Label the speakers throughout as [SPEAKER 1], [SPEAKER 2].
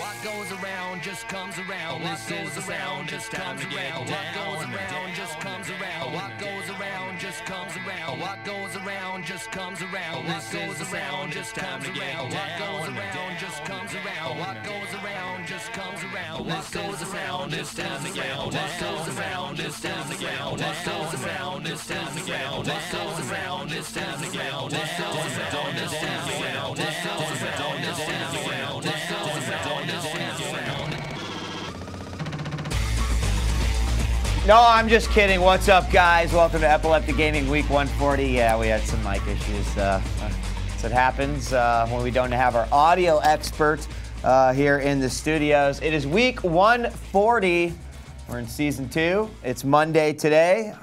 [SPEAKER 1] What goes around just comes around. What goes around just comes around. What goes around just comes around. What goes around just comes around. What goes around just comes around. What goes around just comes around. What goes around just comes around. What goes around just comes around. What goes around just comes around. What goes around just comes around. What goes around just comes around. What goes around just comes around. What goes around just comes around. What goes around just comes around. What goes around just comes around.
[SPEAKER 2] No, I'm just kidding. What's up, guys? Welcome to Epileptic Gaming Week 140. Yeah, we had some mic issues. So it happens when we don't have our audio expert here in the studios. It is Week 140. We're in Season 2. It's Monday today.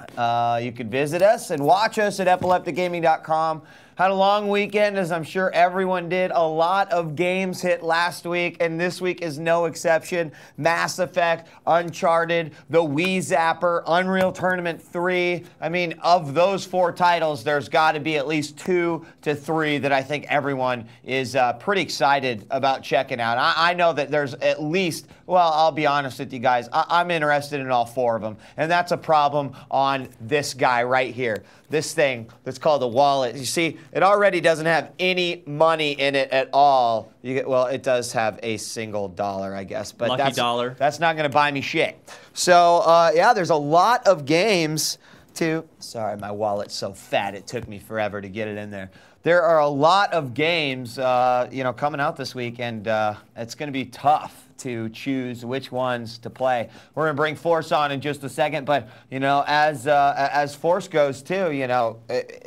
[SPEAKER 2] You could visit us and watch us at epilepticgaming.com. Had a long weekend, as I'm sure everyone did. A lot of games hit last week, and this week is no exception. Mass Effect, Uncharted, the Wii Zapper, Unreal Tournament 3. I mean, of those 4 titles, there's got to be at least 2 to 3 that I think everyone is pretty excited about checking out. I know that there's at least, well, I'll be honest with you guys, I'm interested in all 4 of them, and that's a problem on this guy right here. This thing that's called a wallet. You see, it already doesn't have any money in it at all. Well, it does have a single dollar, I guess, but
[SPEAKER 3] Lucky dollar.
[SPEAKER 2] That's not going to buy me shit. So, yeah, there's a lot of games to... Sorry, my wallet's so fat, it took me forever to get it in there. There are a lot of games, coming out this week, and it's going to be tough to choose which ones to play. We're going to bring Force on in just a second, but, as Force goes, too,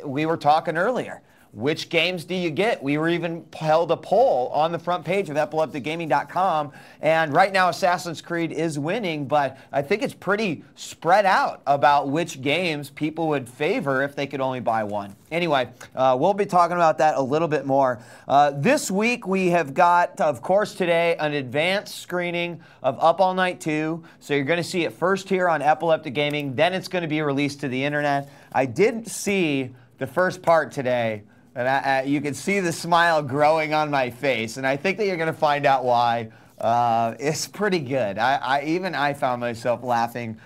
[SPEAKER 2] we were talking earlier. Which games do you get? We were even held a poll on the front page of epilepticgaming.com, and right now Assassin's Creed is winning, but I think it's pretty spread out about which games people would favor if they could only buy one. Anyway, we'll be talking about that a little bit more. This week we have got, of course today, an advanced screening of Up All Night 2, so you're going to see it first here on Epileptic Gaming, then it's going to be released to the internet. I didn't see the first part today, and you can see the smile growing on my face, and I think that you're going to find out why. It's pretty good. Even I found myself laughing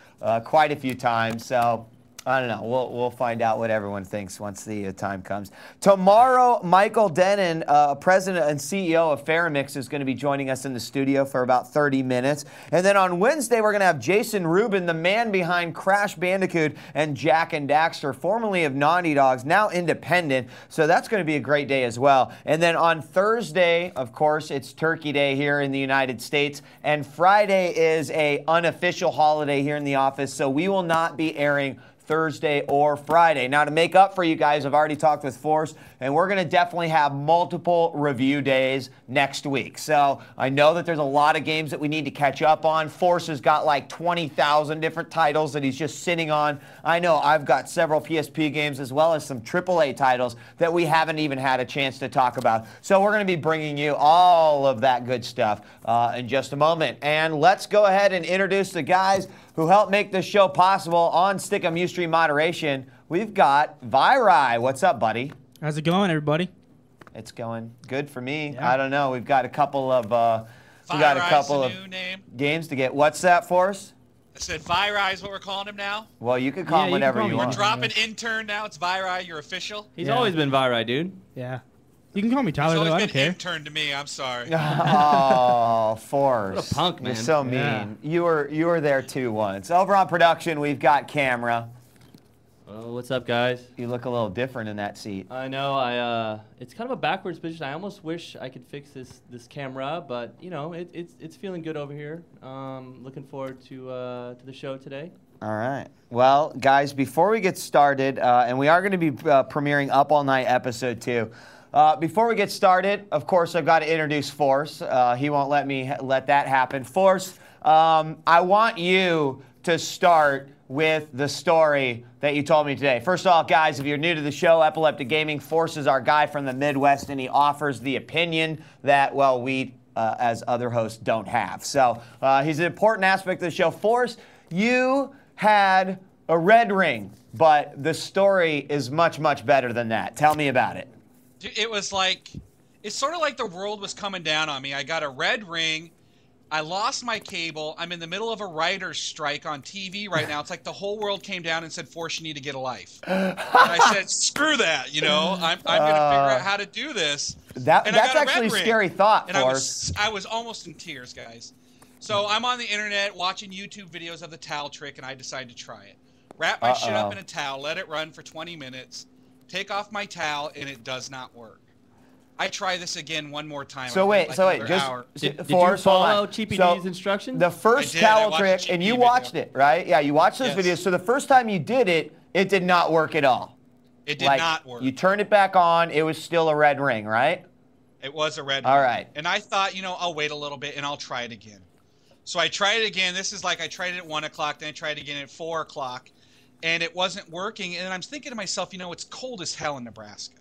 [SPEAKER 2] quite a few times, so I don't know. We'll find out what everyone thinks once the time comes. Tomorrow, Michael Denon, President and CEO of Faramix, is going to be joining us in the studio for about 30 minutes. And then on Wednesday, we're going to have Jason Rubin, the man behind Crash Bandicoot and Jack and Daxter, formerly of Naughty Dogs, now independent. So that's going to be a great day as well. And then on Thursday, of course, it's Turkey Day here in the United States. And Friday is an unofficial holiday here in the office, so we will not be airing Thursday or Friday. Now, to make up for you guys, I've already talked with Force, and we're going to definitely have multiple review days next week. So I know that there's a lot of games that we need to catch up on. Force has got like 20,000 different titles that he's just sitting on. I know I've got several PSP games as well as some AAA titles that we haven't even had a chance to talk about. So we're going to be bringing you all of that good stuff in just a moment. And let's go ahead and introduce the guys who helped make this show possible on Stick'em Ustream moderation. We've got Virai. What's up, buddy?
[SPEAKER 4] How's it going, everybody?
[SPEAKER 2] It's going good for me.
[SPEAKER 4] Yeah.
[SPEAKER 2] I don't know. We've got a couple of games to get. What's that for us?
[SPEAKER 5] I said Virai is what we're calling him now.
[SPEAKER 2] Well, you can call him whatever you want.
[SPEAKER 5] We're dropping intern now. It's Virai. You're official.
[SPEAKER 3] He's always been Virai, dude.
[SPEAKER 4] Yeah. You can call me Tyler,
[SPEAKER 5] He's
[SPEAKER 4] though. I
[SPEAKER 5] always
[SPEAKER 4] don't
[SPEAKER 5] been
[SPEAKER 4] care.
[SPEAKER 5] intern to me. I'm sorry.
[SPEAKER 2] Oh, Force.
[SPEAKER 3] What a punk, man.
[SPEAKER 2] You're so mean.
[SPEAKER 4] Yeah.
[SPEAKER 2] You were there too once. Over on production, we've got Camera.
[SPEAKER 3] Oh, what's up, guys?
[SPEAKER 2] You look a little different in that seat.
[SPEAKER 3] I know. It's kind of a backwards position. I almost wish I could fix this camera, but it's feeling good over here. Looking forward to the show today.
[SPEAKER 2] All right. Well, guys, before we get started, and we are going to be premiering Up All Night Episode 2. Before we get started, of course, I've got to introduce Force. He won't let me let that happen. Force, I want you to start with the story that you told me today. First of all, guys, if you're new to the show, Epileptic Gaming, Force is our guy from the Midwest, and he offers the opinion that, well, we, as other hosts, don't have. So he's an important aspect of the show. Force, you had a red ring, but the story is much, much better than that. Tell me about it.
[SPEAKER 5] It was like, it's sort of like the world was coming down on me. I got a red ring, I lost my cable. I'm in the middle of a writer's strike on TV right now. It's like the whole world came down and said, Force, you need to get a life. And I said, screw that, you know. I'm going to figure out how to do this.
[SPEAKER 2] That's actually a scary thought,
[SPEAKER 5] and
[SPEAKER 2] Force.
[SPEAKER 5] I was almost in tears, guys. So I'm on the internet watching YouTube videos of the towel trick, and I decided to try it. Wrap my shit up in a towel, let it run for 20 minutes, take off my towel, and it does not work. I try this again one more time.
[SPEAKER 2] So wait,
[SPEAKER 3] Did you follow Cheapy D's instructions?
[SPEAKER 2] The first towel trick, and you watched it, right? Yeah, you watched those videos. So the first time you did it, it did not work at all.
[SPEAKER 5] It did not work.
[SPEAKER 2] You turned it back on, it was still a red ring, right?
[SPEAKER 5] It was a red ring.
[SPEAKER 2] All right.
[SPEAKER 5] And I thought, you know, I'll wait a little bit and I'll try it again. So I tried it again. This is like I tried it at 1 o'clock, then I tried it again at 4 o'clock, and it wasn't working. And I'm thinking to myself, you know, it's cold as hell in Nebraska.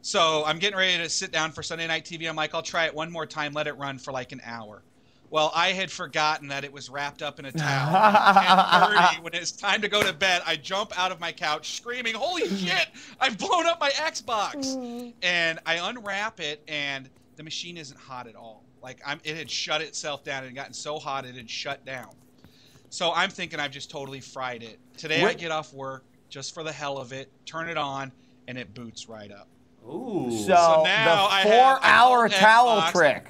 [SPEAKER 5] So I'm getting ready to sit down for Sunday Night TV. I'm like, I'll try it one more time, let it run for like an hour. Well, I had forgotten that it was wrapped up in a towel. At 10:30, when it's time to go to bed, I jump out of my couch screaming, holy shit, I've blown up my Xbox. And I unwrap it, and the machine isn't hot at all. Like, it had shut itself down. It had gotten so hot it had shut down. So I'm thinking I've just totally fried it. Today I get off work just for the hell of it, turn it on, and it boots right up.
[SPEAKER 2] Ooh. So
[SPEAKER 5] now
[SPEAKER 2] the 4-hour towel trick.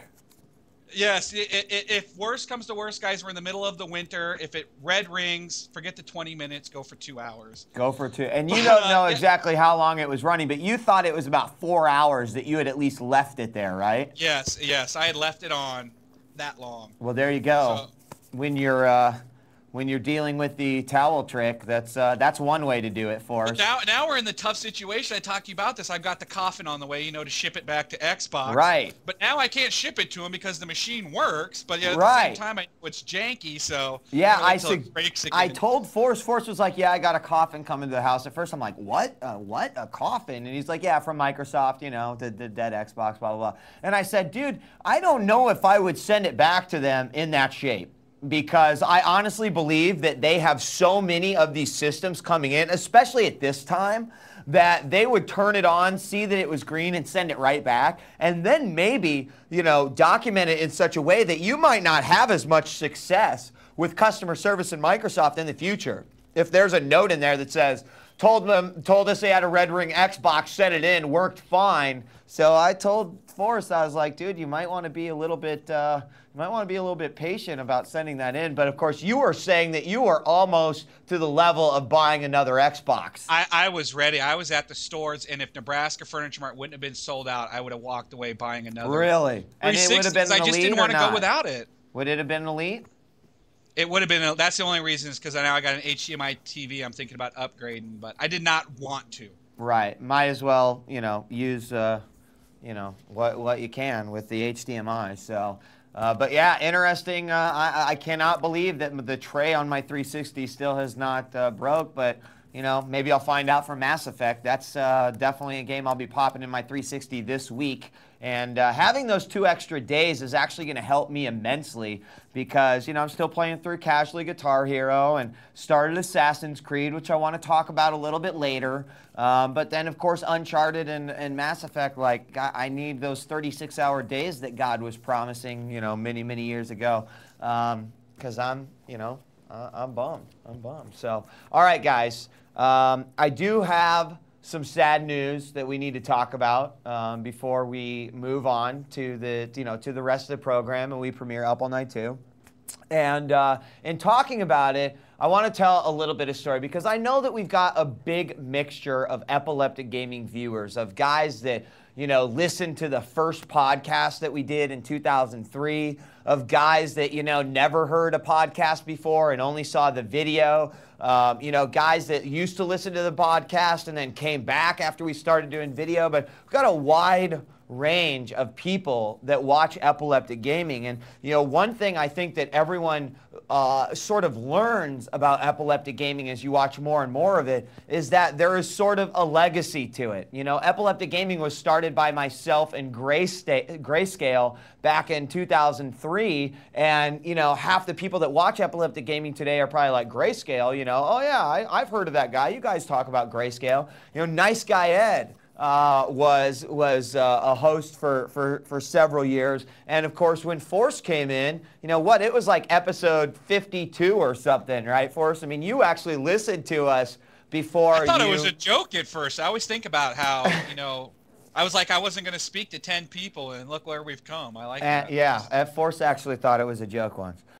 [SPEAKER 5] Yes, if worst comes to worst, guys, we're in the middle of the winter. If it red rings, forget the 20 minutes, go for 2 hours.
[SPEAKER 2] Go for 2. And you don't know exactly how long it was running, but you thought it was about 4 hours that you had at least left it there, right?
[SPEAKER 5] Yes, I had left it on that long.
[SPEAKER 2] Well, there you go. So, when you're dealing with the towel trick, that's one way to do it for us.
[SPEAKER 5] Now we're in the tough situation. I talked to you about this. I've got the coffin on the way, you know, to ship it back to Xbox.
[SPEAKER 2] Right.
[SPEAKER 5] But now I can't ship it to him because the machine works, but yet at the same time I know it's janky, so
[SPEAKER 2] yeah,
[SPEAKER 5] I
[SPEAKER 2] told Force. Force was like, yeah, I got a coffin coming to the house. At first I'm like, what? What? A coffin? And he's like, yeah, from Microsoft, you know, the dead Xbox, blah, blah, blah. And I said, dude, I don't know if I would send it back to them in that shape, because I honestly believe that they have so many of these systems coming in, especially at this time, that they would turn it on, see that it was green, and send it right back, and then maybe, you know, document it in such a way that you might not have as much success with customer service in Microsoft in the future. If there's a note in there that says, told us they had a red ring Xbox, sent it in, worked fine. So I told Forrest, I was like, dude, you might want to be a little bit patient about sending that in. But of course, you were saying that you are almost to the level of buying another Xbox.
[SPEAKER 5] I was ready. I was at the stores, and if Nebraska Furniture Mart wouldn't have been sold out, I would have walked away buying another.
[SPEAKER 2] Really? And it would have been an Elite,
[SPEAKER 5] I just didn't want to go without it.
[SPEAKER 2] Would it have been an Elite?
[SPEAKER 5] It would have been. That's the only reason, is because now I got an HDMI TV. I'm thinking about upgrading, but I did not want to.
[SPEAKER 2] Right. Might as well, you know, use, you know, what you can with the HDMI. So. But yeah, interesting. I cannot believe that the tray on my 360 still has not broke, but you know, maybe I'll find out from Mass Effect. That's definitely a game I'll be popping in my 360 this week. And having those 2 extra days is actually going to help me immensely, because, you know, I'm still playing through casually Guitar Hero and started Assassin's Creed, which I want to talk about a little bit later. But then, of course, Uncharted and Mass Effect, like, God, I need those 36-hour days that God was promising, you know, many, many years ago. Because I'm, you know, I'm bummed. I'm bummed. So, all right, guys. I do have some sad news that we need to talk about before we move on to the, you know, to the rest of the program and we premiere Up All Night 2. And in talking about it, I want to tell a little bit of story, because I know that we've got a big mixture of Epileptic Gaming viewers, of guys that, you know, listened to the first podcast that we did in 2003, of guys that, you know, never heard a podcast before and only saw the video. You know, guys that used to listen to the podcast and then came back after we started doing video. But we've got a wide range of people that watch Epileptic Gaming. And, you know, one thing I think that everyone sort of learns about Epileptic Gaming as you watch more and more of it is that there is sort of a legacy to it. You know, Epileptic Gaming was started by myself and Grayscale back in 2003, and, you know, half the people that watch Epileptic Gaming today are probably like, Grayscale, you know, oh yeah, I've heard of that guy. You guys talk about Grayscale. You know, Nice Guy Ed. was a host for several years, and of course when Force came in, you know what? It was like episode 52 or something, right, Force? I mean, you actually listened to us before.
[SPEAKER 5] I thought it was a joke at first. I always think about how I was like I wasn't going to speak to 10 people, and look where we've come. I like that.
[SPEAKER 2] Yeah, Force actually thought it was a joke once.